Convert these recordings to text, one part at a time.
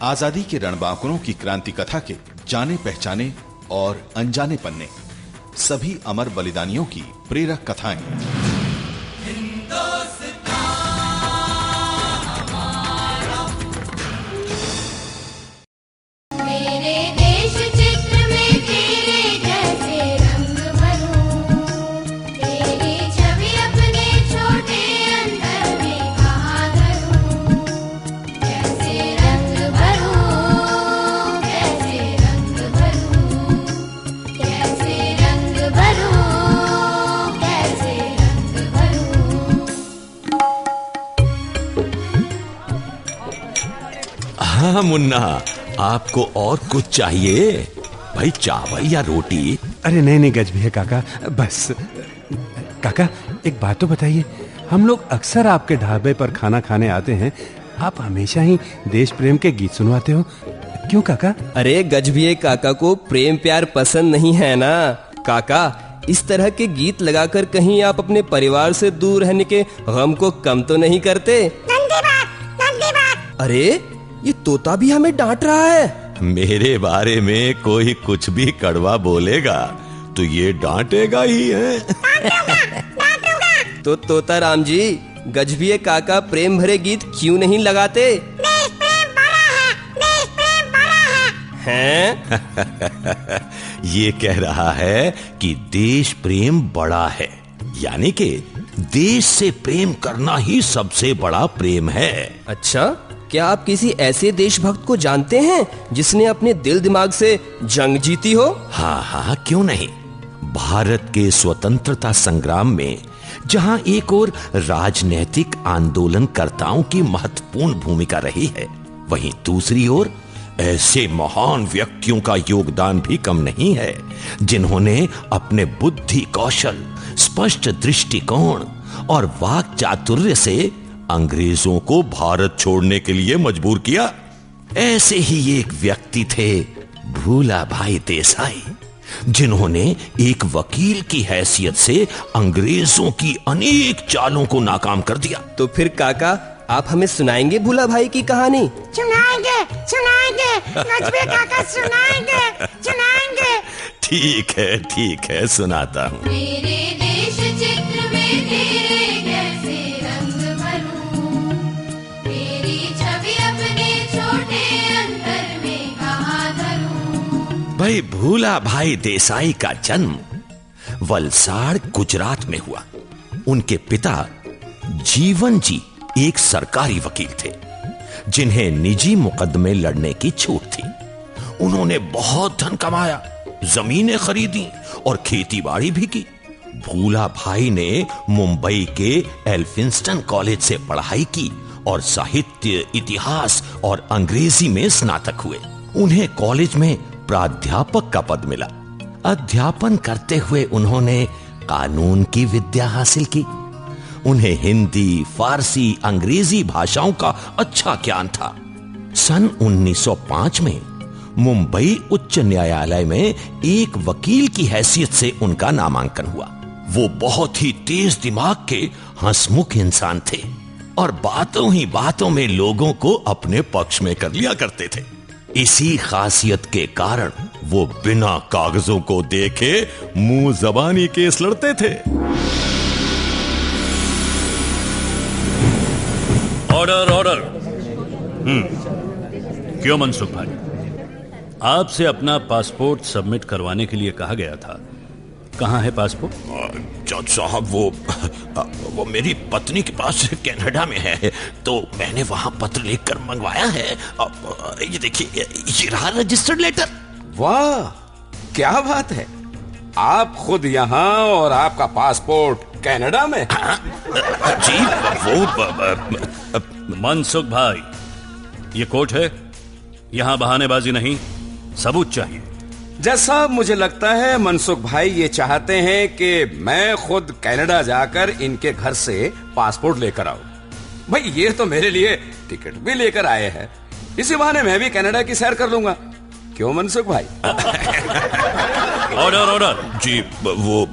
आजादी के रणबांकुरों की क्रांति कथा के जाने पहचाने और अनजाने पन्ने, सभी अमर बलिदानियों की प्रेरक कथाएं। हाँ मुन्ना, आपको और कुछ चाहिए भाई? चावल या रोटी? अरे नहीं गजभिया काका, बस। काका एक बात तो बताइए, हम लोग अक्सर आपके ढाबे पर खाना खाने आते हैं, आप हमेशा ही देश प्रेम के गीत सुनवाते हो, क्यों काका? अरे गजभिया काका को प्रेम प्यार पसंद नहीं है ना काका। इस तरह के गीत लगाकर कहीं आप अपने परिवार से दूर रहने के गम को कम तो नहीं करते? नंदी बात। अरे ये तोता भी हमें डांट रहा है। मेरे बारे में कोई कुछ भी कड़वा बोलेगा तो ये डांटेगा ही है। तो तोता राम जी, गजभिया काका प्रेम भरे गीत क्यों नहीं लगाते? देश प्रेम बड़ा है, देश प्रेम बड़ा हैं? ये कह रहा है कि देश प्रेम बड़ा है, यानी कि देश से प्रेम करना ही सबसे बड़ा प्रेम है। अच्छा, क्या आप किसी ऐसे देशभक्त को जानते हैं जिसने अपने दिल दिमाग से जंग जीती हो? हाँ, क्यों नहीं। भारत के स्वतंत्रता संग्राम में जहां एक और राजनीतिक आंदोलनकर्ताओं की महत्वपूर्ण भूमिका रही है, वहीं दूसरी ओर ऐसे महान व्यक्तियों का योगदान भी कम नहीं है जिन्होंने अपने बुद्धि कौशल, स्पष्ट दृष्टिकोण और वाक चातुर्य से अंग्रेजों को भारत छोड़ने के लिए मजबूर किया। ऐसे ही एक व्यक्ति थे भूला भाई देसाई, जिन्होंने एक वकील की हैसियत से अंग्रेजों की अनेक चालों को नाकाम कर दिया। तो फिर काका, आप हमें सुनाएंगे भूला भाई की कहानी? सुनाएंगे गजभिया काका, सुनाएंगे। ठीक है, सुनाता हूँ। मेरे देश चित्र में तेरे कैसे रंग भरूं, तेरी छवि अपने छोटे अंतर में कहाँ धरूं। भाई भूला भाई देसाई का जन्म वलसाड़ गुजरात में हुआ। उनके पिता जीवन जी एक सरकारी वकील थे, जिन्हें निजी मुकदमे लड़ने की छूट थी। उन्होंने बहुत धन कमाया, जमीनें खरीदी और खेतीबाड़ी भी की। भूला भाई ने मुंबई के एल्फिंस्टन कॉलेज से पढ़ाई की और साहित्य, इतिहास और अंग्रेजी में स्नातक हुए। उन्हें कॉलेज में प्राध्यापक का पद मिला। अध्यापन करते हुए उन्होंने कानून की विद्या हासिल की। उन्हें हिंदी, फारसी, अंग्रेजी भाषाओं का अच्छा ज्ञान था। सन 1905 में मुंबई उच्च न्यायालय में एक वकील की हैसियत से उनका नामांकन हुआ। वो बहुत ही तेज दिमाग के हंसमुख इंसान थे और बातों ही बातों में लोगों को अपने पक्ष में कर लिया करते थे। इसी खासियत के कारण वो बिना कागजों को देखे मुंह जबानी केस लड़ते थे। ऑर्डर। क्यों मनसुख भाई, आपसे अपना पासपोर्ट सबमिट करवाने के लिए कहा गया था। कहाँ है पासपोर्ट? जज साहब, वो मेरी पत्नी के पास कनाडा में है, तो मैंने वहां पत्र लिखकर मंगवाया है। ये देखिए, ये रहा रजिस्टर्ड लेटर। वाह, क्या बात है, आप खुद यहाँ और आपका पासपोर्ट कनाडा में? जी, वो मनसुख भाई, ये कोर्ट है, यहाँ बहानेबाजी नहीं, सबूत चाहिए। जैसा मुझे लगता है मनसुख भाई ये चाहते हैं कि मैं खुद कनाडा जाकर इनके घर से पासपोर्ट लेकर आऊं। भाई ये तो मेरे लिए टिकट भी लेकर आए हैं, इसी बहाने मैं भी कनाडा की सैर कर लूंगा। क्यों मनसुख भाई? ऑर्डर। जी, वो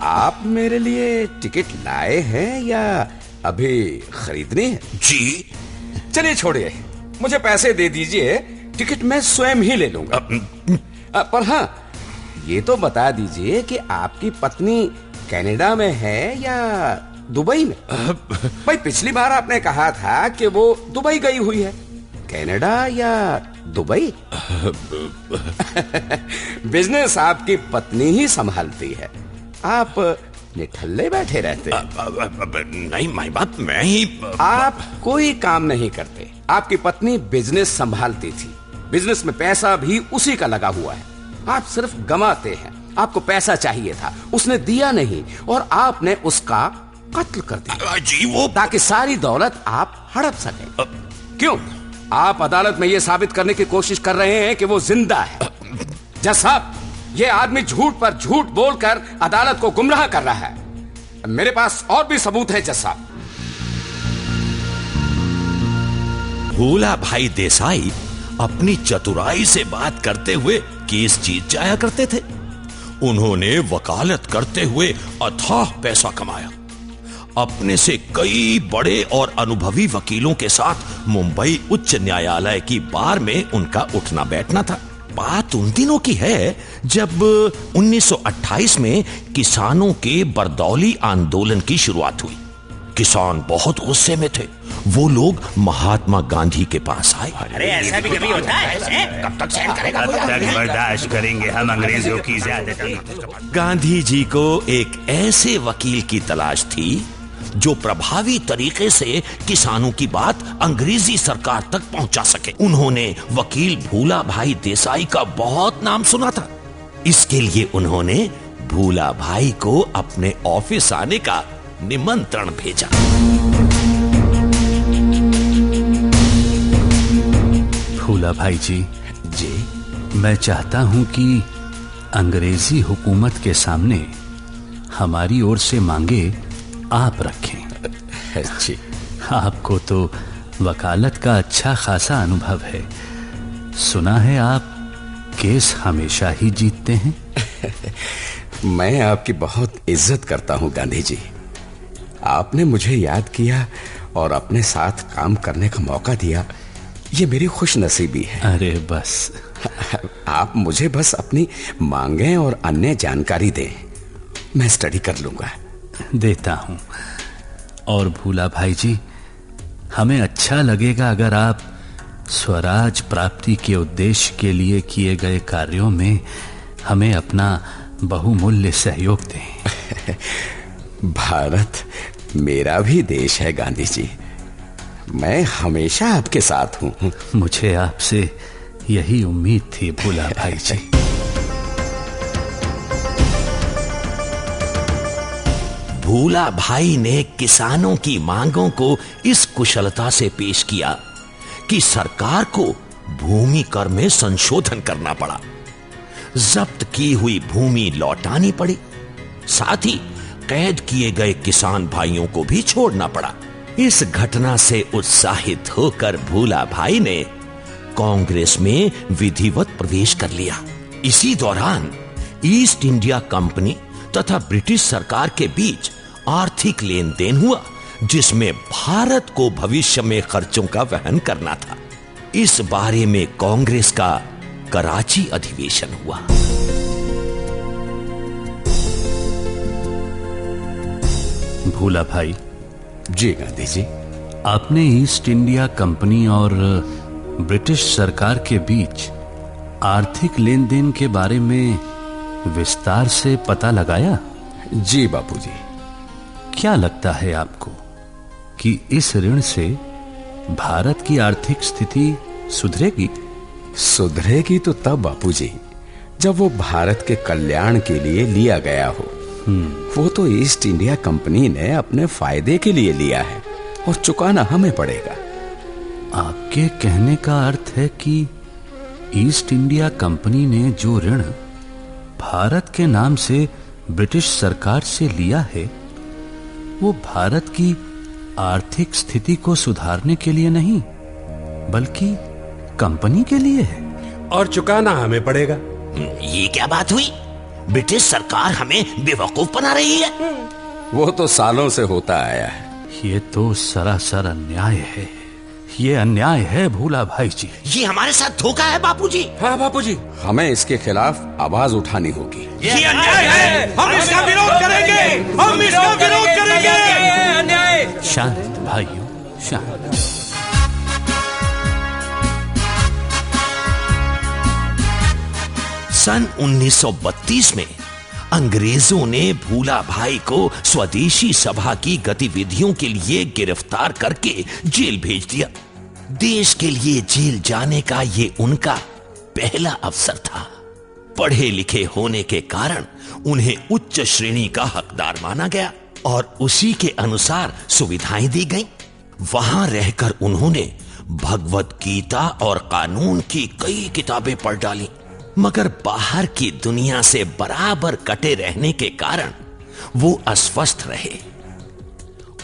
आप मेरे लिए टिकट लाए हैं या अभी खरीदनी है? जी, चलिए छोड़िए, मुझे पैसे दे दीजिए, टिकट मैं स्वयं ही ले लूंगा। पर हाँ, ये तो बता दीजिए कि आपकी पत्नी कनाडा में है या दुबई में? भाई पिछली बार आपने कहा था कि वो दुबई गई हुई है, कनाडा या दुबई? बिजनेस आपकी पत्नी ही संभालती है, आप निठल्ले बैठे रहते हैं। नहीं माई बाप, मैं ही। आप कोई काम नहीं करते, आपकी पत्नी बिजनेस संभालती थी, बिजनेस में पैसा भी उसी का लगा हुआ है, आप सिर्फ गंवाते हैं। आपको पैसा चाहिए था, उसने दिया नहीं और आपने उसका कत्ल कर दिया जी, वो ताकि सारी दौलत आप हड़प सके। क्यों? आप अदालत में यह साबित करने की कोशिश कर रहे हैं कि वो जिंदा है। जज साहब, ये आदमी झूठ पर झूठ बोलकर अदालत को गुमराह कर रहा है। मेरे पास और भी सबूत है जज साहब। भूला भाई देसाई अपनी चतुराई से बात करते हुए केस जीत जाया करते थे। उन्होंने वकालत करते हुए अथाह पैसा कमाया। अपने से कई बड़े और अनुभवी वकीलों के साथ मुंबई उच्च न्यायालय की बार में उनका उठना बैठना था। बात उन दिनों की है जब 1928 में किसानों के बरदौली आंदोलन की शुरुआत हुई। किसान बहुत गुस्से में थे। वो लोग महात्मा गांधी के पास आए। अरे ऐसा भी कभी होता है? कब तक सहन करेगा? कब तक बर्दाश्त करेंगे हम अंग्रेजों की ज्यादती? गांधी जी को एक ऐसे वकील की तलाश थी जो प्रभावी तरीके से किसानों की बात अंग्रेजी सरकार तक पहुंचा सके। उन्होंने वकील भूला भाई देसाई का बहुत नाम सुना था। इसके लिए उन्होंने भूला भाई को अपने ऑफिस आने का निमंत्रण भेजा। भूला भाई जी, मैं चाहता हूं कि अंग्रेजी हुकूमत के सामने हमारी ओर से मांगे आप रखें। जी, आपको तो वकालत का अच्छा खासा अनुभव है। सुना है आप केस हमेशा ही जीतते हैं। मैं आपकी बहुत इज्जत करता हूं गांधी जी। आपने मुझे याद किया और अपने साथ काम करने का मौका दिया, ये मेरी खुशनसीबी है। अरे बस आप मुझे बस अपनी मांगें और अन्य जानकारी दें, मैं स्टडी कर लूंगा। देता हूं। और भूला भाई जी, हमें अच्छा लगेगा अगर आप स्वराज प्राप्ति के उद्देश्य के लिए किए गए कार्यों में हमें अपना बहुमूल्य सहयोग दें। भारत मेरा भी देश है गांधी जी, मैं हमेशा आपके साथ हूं। मुझे आपसे यही उम्मीद थी भूला भाई जी। भूला भाई ने किसानों की मांगों को इस कुशलता से पेश किया कि सरकार को भूमि कर में संशोधन करना पड़ा, जब्त की हुई भूमि लौटानी पड़ी, साथ ही कैद किए गए किसान भाइयों को भी छोड़ना पड़ा। इस घटना से उत्साहित होकर भूला भाई ने कांग्रेस में विधिवत प्रवेश कर लिया। इसी दौरान ईस्ट इंडिया कंपनी तथा ब्रिटिश सरकार के बीच आर्थिक लेन देन हुआ, जिसमें भारत को भविष्य में खर्चों का वहन करना था। इस बारे में कांग्रेस का कराची अधिवेशन हुआ। भूला भाई जी गांधी जी, आपने ईस्ट इंडिया कंपनी और ब्रिटिश सरकार के बीच आर्थिक लेन देन के बारे में विस्तार से पता लगाया? जी बापूजी। क्या लगता है आपको कि इस ऋण से भारत की आर्थिक स्थिति सुधरेगी? सुधरेगी तो तब बापूजी जब वो भारत के कल्याण के लिए लिया गया हो। वो तो ईस्ट इंडिया कंपनी ने अपने फायदे के लिए लिया है और चुकाना हमें पड़ेगा। आपके कहने का अर्थ है कि ईस्ट इंडिया कंपनी ने जो ऋण भारत के नाम से ब्रिटिश सरकार से लिया है, वो भारत की आर्थिक स्थिति को सुधारने के लिए नहीं बल्कि कंपनी के लिए है। और चुकाना हमें पड़ेगा। ये क्या बात हुई? ब्रिटिश सरकार हमें बेवकूफ बना रही है। वो तो सालों से होता आया है। ये तो सरासर अन्याय है। ये अन्याय है भूला भाई जी। ये हमारे साथ धोखा है बापूजी। हाँ बापूजी, हमें इसके खिलाफ आवाज उठानी होगी। ये अन्याय है, हम इसका विरोध करेंगे, हम इसका विरोध करेंगे। अन्याय। शांत भाइयों, शांत। सन 1932 में अंग्रेजों ने भूला भाई को स्वदेशी सभा की गतिविधियों के लिए गिरफ्तार करके जेल भेज दिया। देश के लिए जेल जाने का ये उनका पहला अवसर था। पढ़े लिखे होने के कारण उन्हें उच्च श्रेणी का हकदार माना गया और उसी के अनुसार सुविधाएं दी गईं। वहां रहकर उन्होंने भगवत गीता और कानून की कई किताबें पढ़ डाली, मगर बाहर की दुनिया से बराबर कटे रहने के कारण वो अस्वस्थ रहे।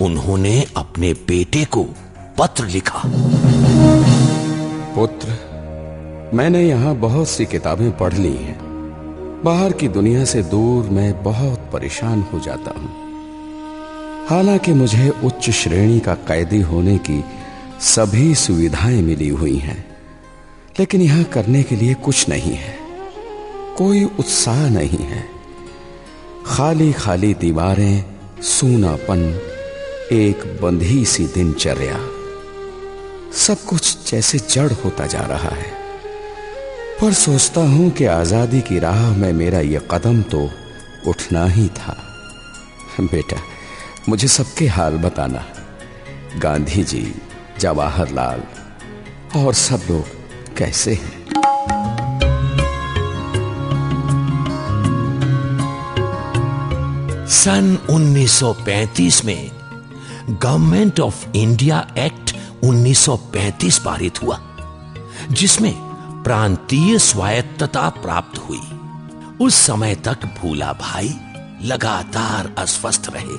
उन्होंने अपने बेटे को पत्र लिखा। पुत्र, मैंने यहाँ बहुत सी किताबें पढ़ ली हैं। बाहर की दुनिया से दूर मैं बहुत परेशान हो जाता हूँ। हालांकि मुझे उच्च श्रेणी का कैदी होने की सभी सुविधाएं मिली हुई हैं, लेकिन यहां करने के लिए कुछ नहीं है, कोई उत्साह नहीं है। खाली खाली दीवारें, सूनापन, एक बंधी सी दिनचर्या, सब कुछ जैसे जड़ होता जा रहा है। पर सोचता हूं कि आजादी की राह में मेरा यह कदम तो उठना ही था। बेटा, मुझे सबके हाल बताना। गांधी जी, जवाहरलाल और सब लोग कैसे हैं? सन 1935 में गवर्नमेंट ऑफ इंडिया एक्ट 1935 पारित हुआ, जिसमें प्रांतीय स्वायत्तता प्राप्त हुई। उस समय तक भूला भाई लगातार अस्वस्थ रहे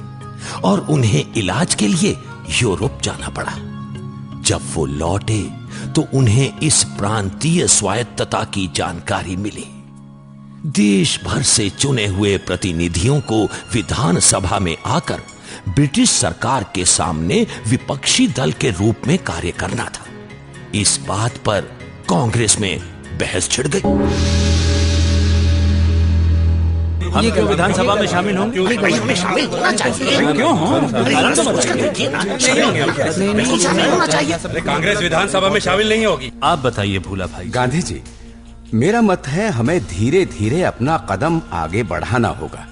और उन्हें इलाज के लिए यूरोप जाना पड़ा। जब वो लौटे तो उन्हें इस प्रांतीय स्वायत्तता की जानकारी मिली। देश भर से चुने हुए प्रतिनिधियों को विधानसभा में आकर ब्रिटिश सरकार के सामने विपक्षी दल के रूप में कार्य करना था। इस बात पर कांग्रेस में बहस छिड़ गई। हम क्यों विधानसभा में शामिल हों? हमें शामिल होना चाहिए। क्यों हों? होना चाहिए। कांग्रेस विधानसभा में शामिल नहीं होगी। आप बताइए भूला भाई। गांधी जी, मेरा मत है हमें धीरे धीरे अपना कदम आगे बढ़ाना होगा।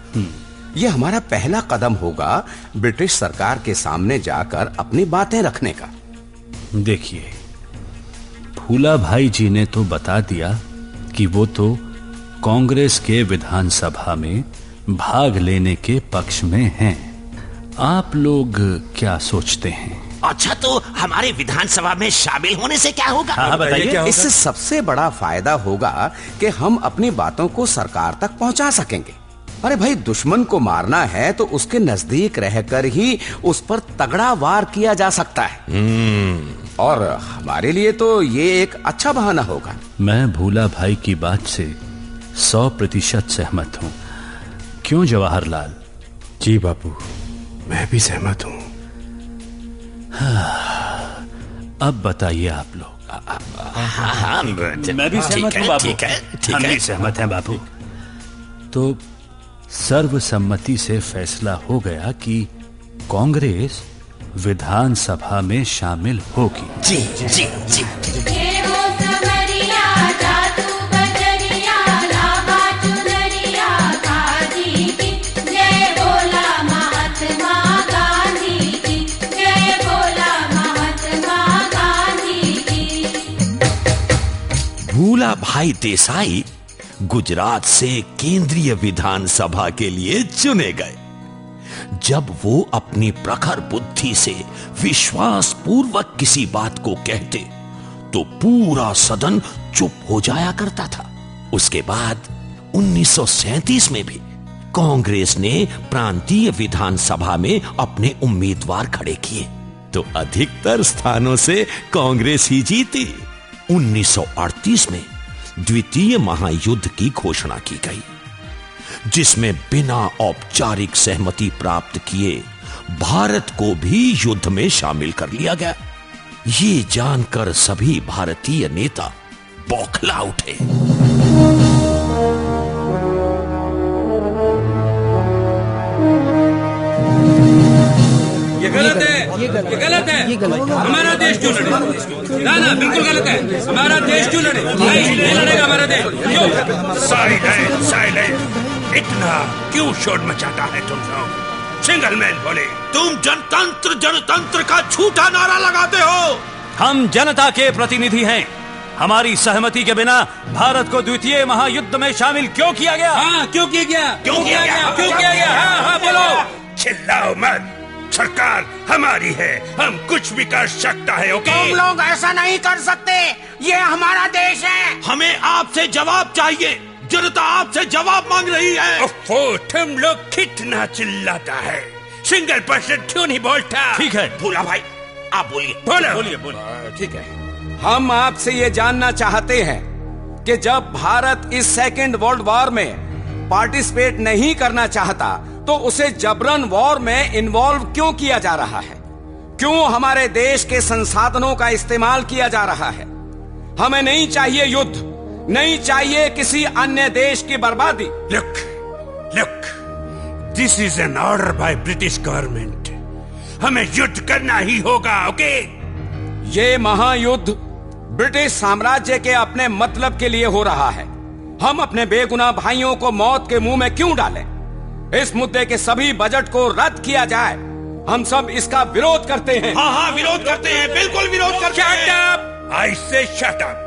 यह हमारा पहला कदम होगा ब्रिटिश सरकार के सामने जाकर अपनी बातें रखने का। देखिए, भूला भाई जी ने तो बता दिया कि वो तो कांग्रेस के विधानसभा में भाग लेने के पक्ष में हैं। आप लोग क्या सोचते हैं? अच्छा, तो हमारे विधानसभा में शामिल होने से क्या होगा? हाँ, बताइए। इससे सबसे बड़ा फायदा होगा कि हम अपनी बातों को सरकार तक पहुंचा सकेंगे। अरे भाई, दुश्मन को मारना है तो उसके नजदीक रहकर ही उस पर तगड़ा वार किया जा सकता है। और हमारे लिए तो ये एक अच्छा बहाना होगा। मैं भूला भाई की बात से 100% सहमत हूं। क्यों जवाहरलाल? जी बापू, मैं भी सहमत हूँ। अब बताइए आप लोग। हाँ, मैं भी सहमत हूँ बाबू। ठीक है। हम भी सहमत हैं बापू। तो सर्वसम्मति से फैसला हो गया कि कांग्रेस विधानसभा में शामिल होगी। जी जी जी। ये वो समरिया जादू बजरिया लावा चुनरिया गाजी की जय बोला महात्मा गांधी की जय बोला महात्मा गांधी की। भूला भाई देसाई गुजरात से केंद्रीय विधानसभा के लिए चुने गए। जब वो अपनी प्रखर बुद्धि से विश्वास पूर्वक किसी बात को कहते तो पूरा सदन चुप हो जाया करता था। उसके बाद 1937 में भी कांग्रेस ने प्रांतीय विधानसभा में अपने उम्मीदवार खड़े किए तो अधिकतर स्थानों से कांग्रेस ही जीती। 1938 में द्वितीय महायुद्ध की घोषणा की गई, जिसमें बिना औपचारिक सहमति प्राप्त किए भारत को भी युद्ध में शामिल कर लिया गया। ये जानकर सभी भारतीय नेता बौखला उठे। ये गलत है, ये गलत है। हमारा देश क्यों लड़े? ना बिल्कुल गलत है। हमारा देश क्यों लड़े? नहीं लड़ेगा हमारा देश। क्यों? Silent silent. इतना क्यों शोर मचाता है तुम लोग? सिंगल मैन बोले। तुम जनतंत्र का झूठा नारा लगाते हो। हम जनता के प्रतिनिधि हैं। हमारी सहमति के बिना भारत को द्वितीय महायुद्ध में शामिल क्यों किया गया? हाँ, क्यों किया गया? क्यों किया गया? हाँ, बोलो। चिल्लाओ मत। सरकार हमारी है, हम कुछ भी कर सकता है। ओके? तुम लोग ऐसा नहीं कर सकते, ये हमारा देश है। हमें आपसे जवाब चाहिए। जनता आपसे जवाब मांग रही है। ओफो, तुम लोग कितना चिल्लाता है। सिंगल पर्सन क्यों नहीं बोलता? ठीक है भोला भाई, आप बोलिए। बोलिए। ठीक है, हम आपसे ये जानना चाहते हैं कि जब भारत इस सेकेंड वर्ल्ड वॉर में पार्टिसिपेट नहीं करना चाहता तो उसे जबरन वॉर में इन्वॉल्व क्यों किया जा रहा है? क्यों हमारे देश के संसाधनों का इस्तेमाल किया जा रहा है? हमें नहीं चाहिए युद्ध, नहीं चाहिए किसी अन्य देश की बर्बादी। Look, this is an order by British government. हमें युद्ध करना ही होगा, ओके? ये महायुद्ध ब्रिटिश साम्राज्य के अपने मतलब के लिए हो रहा है। हम अपने बेगुनाह भाइयों को मौत के मुंह में क्यों डालें? इस मुद्दे के सभी बजट को रद्द किया जाए। हम सब इसका विरोध करते हैं। हाँ, विरोध करते हैं, बिल्कुल विरोध करते हैं। Shut up! I say shut up.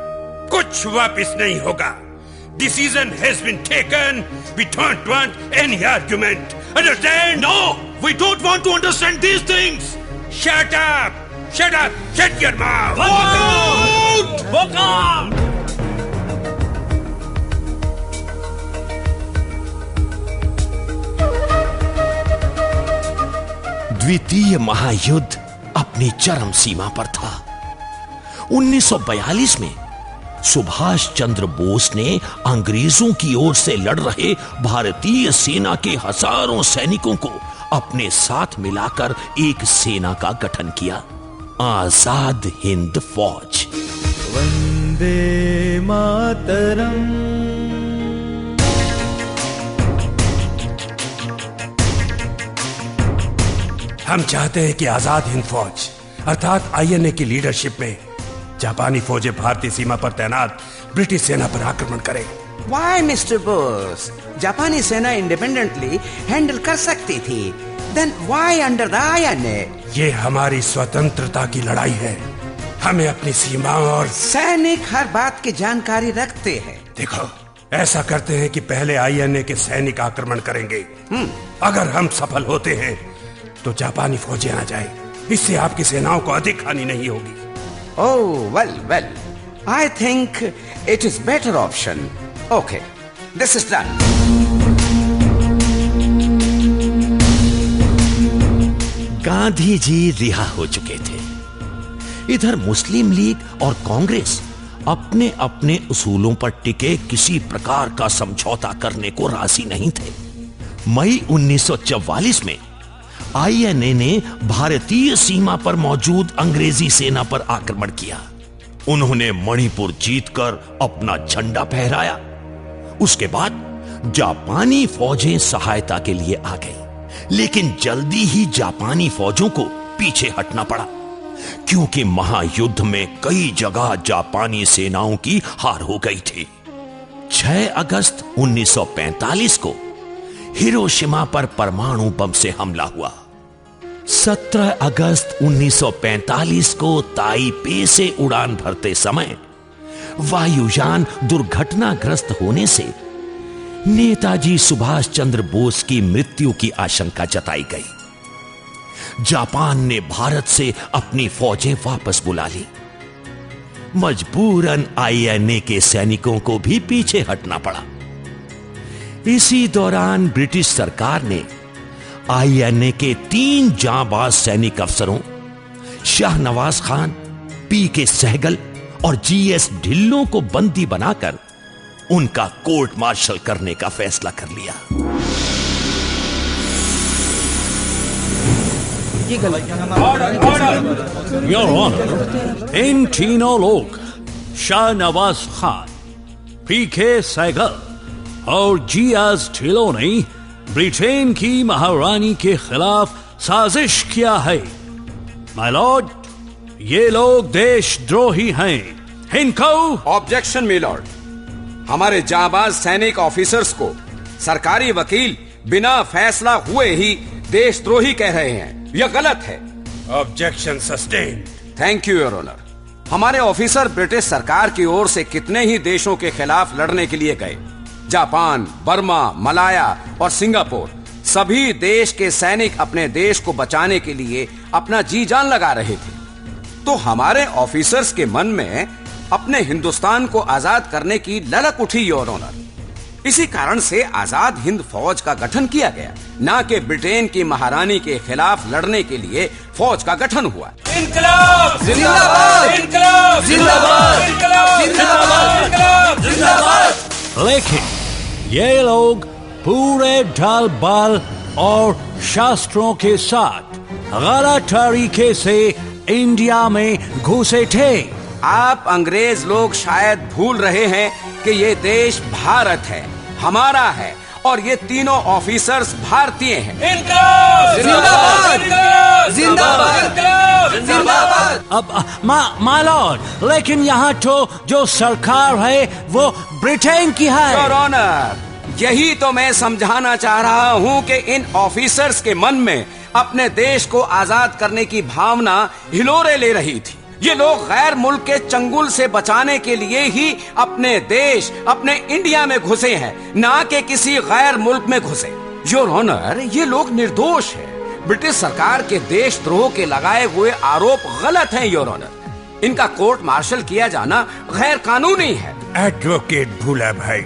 कुछ वापस नहीं होगा। Decision has been taken. We don't want any argument. Understand? No, we don't want to understand these things. Shut up! Shut up! Shut your mouth! Walk out! द्वितीय महायुद्ध अपनी चरम सीमा पर था। 1942 में सुभाष चंद्र बोस ने अंग्रेजों की ओर से लड़ रहे भारतीय सेना के हजारों सैनिकों को अपने साथ मिलाकर एक सेना का गठन किया, आजाद हिंद फौज। वंदे मातरम। हम चाहते हैं कि आजाद हिंद फौज अर्थात आईएनए की लीडरशिप में जापानी फौजें भारतीय सीमा पर तैनात ब्रिटिश सेना पर आक्रमण करें। Why, Mr. Bose? जापानी सेना इंडिपेंडेंटली हैंडल कर सकती थी। Then why under the INA? ये हमारी स्वतंत्रता की लड़ाई है। हमें अपनी सीमाओं और सैनिक हर बात की जानकारी रखते हैं। देखो, ऐसा करते हैं कि पहले आईएनए के सैनिक आक्रमण करेंगे। अगर हम सफल होते हैं तो जापानी फौजें आ जाए। इससे आपकी सेनाओं को अधिक हानि नहीं होगी। Oh, well. I think it is better option. Okay, this is done. Gandhi ji रिहा हो चुके थे। इधर मुस्लिम लीग और कांग्रेस अपने अपने उसूलों पर टिके किसी प्रकार का समझौता करने को राजी नहीं थे। मई 1944 में आईएनए ने भारतीय सीमा पर मौजूद अंग्रेजी सेना पर आक्रमण किया। उन्होंने मणिपुर जीतकर अपना झंडा फहराया। उसके बाद जापानी फौजें सहायता के लिए आ गई, लेकिन जल्दी ही जापानी फौजों को पीछे हटना पड़ा, क्योंकि महायुद्ध में कई जगह जापानी सेनाओं की हार हो गई थी। 6 अगस्त 1945 को हिरोशिमा पर परमाणु बम से हमला हुआ। 17 अगस्त 1945 को ताइपे से उड़ान भरते समय वायुयान दुर्घटनाग्रस्त होने से नेताजी सुभाष चंद्र बोस की मृत्यु की आशंका जताई गई। जापान ने भारत से अपनी फौजें वापस बुला ली। मजबूरन आईएनए के सैनिकों को भी पीछे हटना पड़ा। इसी दौरान ब्रिटिश सरकार ने आईएनए के 3 जांबाज सैनिक अफसरों शाहनवाज खान, पीके सहगल और जीएस ढिल्लों को बंदी बनाकर उनका कोर्ट मार्शल करने का फैसला कर लिया। ये गलत। योर ऑनर, इन तीनों लोग शाहनवाज खान, पीके सैगल और जियाज ढिल्लों ने ब्रिटेन की महारानी के खिलाफ साजिश किया है। माय लॉर्ड, ये लोग देशद्रोही हैं। इनको ऑब्जेक्शन मी लॉर्ड। हमारे जाबाज सैनिक ऑफिसर्स को सरकारी वकील बिना फैसला हुए ही देशद्रोही कह रहे हैं। यह गलत है। Objection sustained. Thank you your honour. हमारे ऑफिसर ब्रिटिश सरकार की ओर से कितने ही देशों के खिलाफ लड़ने के लिए गए। जापान, बर्मा, मलाया और सिंगापुर, सभी देश के सैनिक अपने देश को बचाने के लिए अपना जी जान लगा रहे थे। तो हमारे ऑफिसर्स के मन में अपने हिंदुस्तान को आजाद करने की ललक उठी योर ऑनर। इसी कारण से आजाद हिंद फौज का गठन किया गया, ना कि ब्रिटेन की महारानी के खिलाफ लड़ने के लिए फौज का गठन हुआ। इनकलाब जिंदाबाद, इनकलाब जिंदाबाद, इनकलाब जिंदाबाद, जिंदाबाद। लेकिन ये लोग पूरे ढाल बाल और शास्त्रों के साथ गलत तरीके से इंडिया में घुसे थे। आप अंग्रेज लोग शायद भूल रहे हैं कि ये देश भारत है, हमारा है, और ये तीनों ऑफिसर्स भारतीय हैं। इनकलाब जिंदाबाद, जिंदाबाद, जिंदाबाद। अब माय लॉर्ड, लेकिन यहाँ तो जो सरकार है वो ब्रिटेन की है। योर ऑनर, यही तो मैं समझाना चाह रहा हूँ कि इन ऑफिसर्स के मन में अपने देश को आजाद करने की भावना हिलोरे ले रही थी। ये लोग गैर मुल्क के चंगुल से बचाने के लिए ही अपने देश, अपने इंडिया में घुसे हैं, ना कि किसी गैर मुल्क में घुसे। योर ऑनर, ये लोग निर्दोष हैं। ब्रिटिश सरकार के देशद्रोह के लगाए हुए आरोप गलत हैं योर ऑनर। इनका कोर्ट मार्शल किया जाना गैर कानूनी है। एडवोकेट भूला भाई,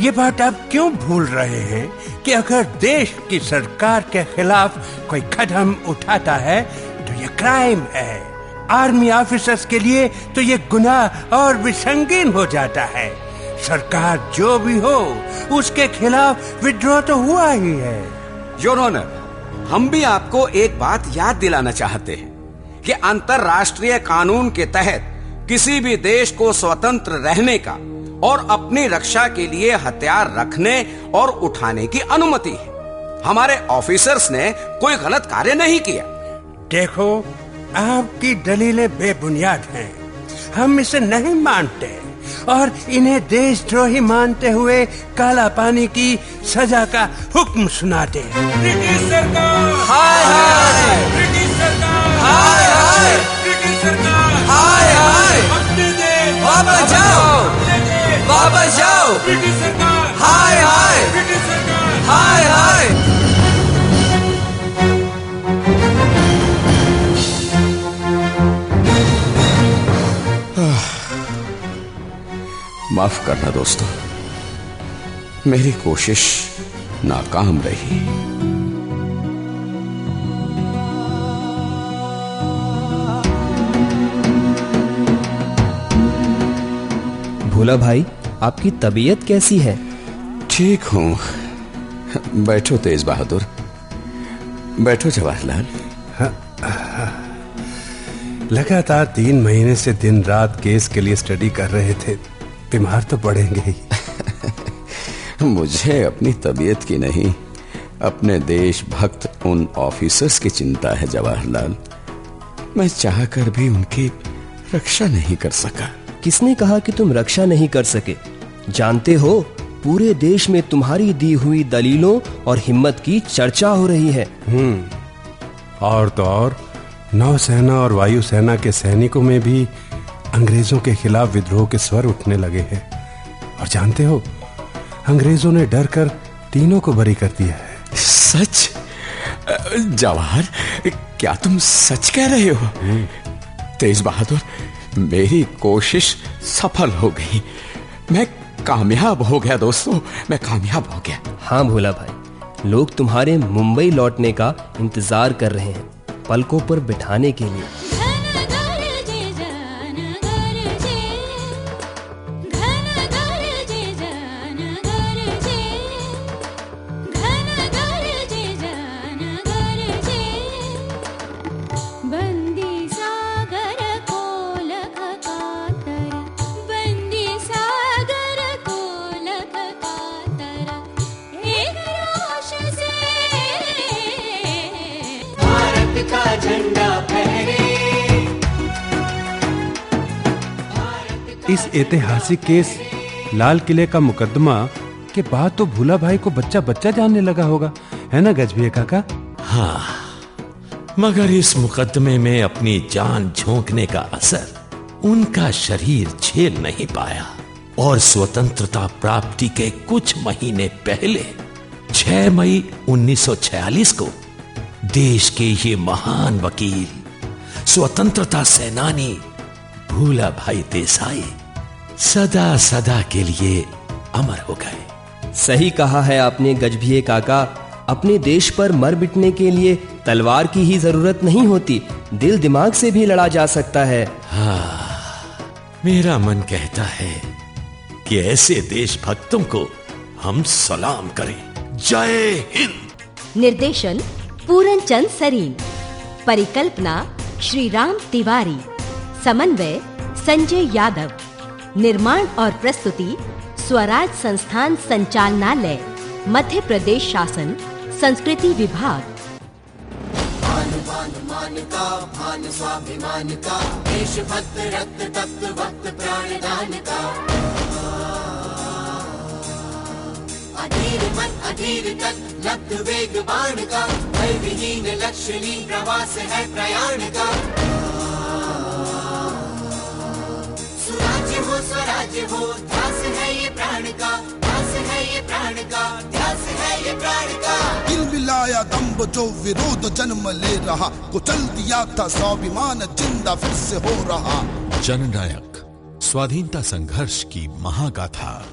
ये बात आप क्यों भूल रहे हैं कि अगर देश की सरकार के खिलाफ कोई कदम उठाता है तो ये क्राइम है। आर्मी ऑफिसर्स के लिए तो ये गुनाह और भी संगीन हो जाता है। सरकार जो भी हो, उसके खिलाफ विद्रोह तो हुआ ही है। योर ऑनर, हम भी आपको एक बात याद दिलाना चाहते हैं कि अंतर्राष्ट्रीय कानून के तहत किसी भी देश को स्वतंत्र रहने का और अपनी रक्षा के लिए हथियार रखने और उठाने की अनुमति है। हमारे ऑफिसर्स ने कोई गलत कार्य नहीं किया। देखो, आपकी दलीलें बेबुनियाद हैं। हम इसे नहीं मानते और इन्हें देशद्रोही मानते हुए काला पानी की सजा का हुक्म सुनाते हैं। ब्रिटिश सरकार हाय हाय, ब्रिटिश सरकार हाय हाय, ब्रिटिश सरकार हाय हाय, अपने देश वापस जाओ, अपने देश वापस जाओ, ब्रिटिश सरकार हाय हाय, ब्रिटिश सरकार हाय हाय। माफ करना दोस्तों, मेरी कोशिश नाकाम रही। भोला भाई, आपकी तबीयत कैसी है? ठीक हूँ। बैठो तेज बहादुर, बैठो जवाहरलाल। लगातार 3 महीने से दिन रात केस के लिए स्टडी कर रहे थे, बीमार तो पड़ेंगे ही। मुझे अपनी तबीयत की नहीं, अपने देशभक्त उन ऑफिसर्स की चिंता है जवाहरलाल। मैं चाहकर भी उनकी रक्षा नहीं कर सका। किसने कहा कि तुम रक्षा नहीं कर सके? जानते हो, पूरे देश में तुम्हारी दी हुई दलीलों और हिम्मत की चर्चा हो रही है। और तो और नौसेना और वायुसेना के सैनिकों में भी अंग्रेजों के खिलाफ विद्रोह के स्वर उठने लगे हैं। और जानते हो, अंग्रेजों ने डर कर तीनों को बरी कर दिया है। सच? जवाहर, क्या तुम सच कह रहे हो? तेज बहादुर, मेरी कोशिश सफल हो गई। मैं कामयाब हो गया दोस्तों, मैं कामयाब हो गया। हाँ भोला भाई, लोग तुम्हारे मुंबई लौटने का इंतजार कर रहे हैं, पलकों पर बिठाने के लिए। इस ऐतिहासिक केस लाल किले का मुकदमा के बाद तो भूला भाई को बच्चा बच्चा जानने लगा होगा, है ना गजभिये काका? हाँ, मगर इस मुकदमे में अपनी जान झोंकने का असर उनका शरीर झेल नहीं पाया और स्वतंत्रता प्राप्ति के कुछ महीने पहले 6 मई 1946 को देश के ये महान वकील, स्वतंत्रता सेनानी भूला भाई देसाई सदा सदा के लिए अमर हो गए। सही कहा है आपने गजभिये काका। अपने देश पर मर मिटने के लिए तलवार की ही जरूरत नहीं होती, दिल दिमाग से भी लड़ा जा सकता है। हाँ, मेरा मन कहता है कि ऐसे देशभक्तों को हम सलाम करें। जय हिंद। निर्देशन पूरन चंद सरीन, परिकल्पना श्री राम तिवारी, समन्वय संजय यादव, निर्माण और प्रस्तुति स्वराज संस्थान संचालनालय, मध्य प्रदेश शासन, संस्कृति विभाग। मान का मान स्वाभिमान का, देशभक्त रक्त तप्त वक्त प्राणदान का, अधीर मन अधीर तक लब्ध वेग बाण का, भय विहीन लक्ष्यहीन प्रवास है प्रयाण का। सुराज्य हो स्वराज्य हो, ध्यास है ये प्राण का, ध्यास है ये प्राण का, ध्यास है ये प्राण का। दिल मिलाया दम्भ जो विरोध जन्म ले रहा, कुचल दिया था स्वाभिमान जिंदा फिर से हो रहा। जननायक, स्वाधीनता संघर्ष की महागाथा।